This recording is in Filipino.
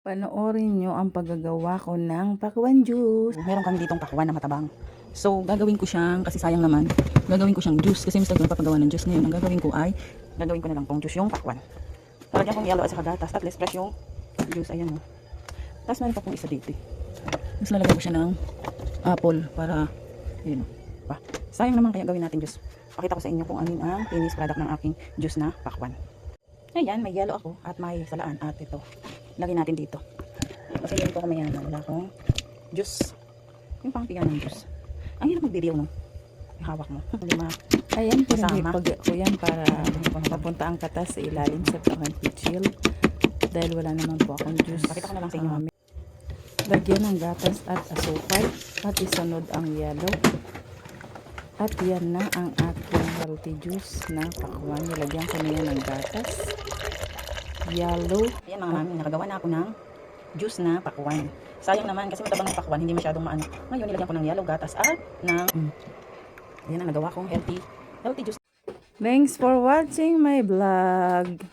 Panoorin nyo ang paggagawa ko ng pakwan juice. Meron kami ditong pakwan na matabang. So, gagawin ko siyang, kasi sayang naman, gagawin ko siyang juice. Kasi mister ko napapagawa ng juice ngayon. Ang gagawin ko ay, gagawin ko na lang pong juice yung pakwan. Talagyan kong yellow at saka gatas at less fresh yung juice. Ayan o. Tapos meron pa pong isa dito. Tapos lalagyan ko siya ng apple para, yun o. Sayang naman kaya gawin natin juice. Pakita ko sa inyo kung ano ang finished product ng aking juice na pakwan. Ayan, may yellow ako at may salaan at ito. Lagyan natin dito. Kasi hindi ko kumayaman. Wala akong juice. Yung pangpigan ng juice. Ang hirap mag-video, no? Hawak mo. Lima. Ayan, Kasama. pinag-ipag ko yan para mapunta ang katas sa ilalim sa heat shield. Dahil wala naman po akong juice. Pakita ko na lang sa inyo. Lagyan ng gatas at asukal at isunod ang yellow. At yan na ang aking healthy juice na pakwan. Nilagyan ko na yan ng gatas, yellow. Ayan mga mami, nakagawa na ako ng juice na pakwan. Sayang naman kasi matabang ng pakwan, hindi masyadong maano. Ngayon nilagyan ko ng yellow gatas at ng ayan ang nagawa kong healthy juice. Thanks for watching my vlog.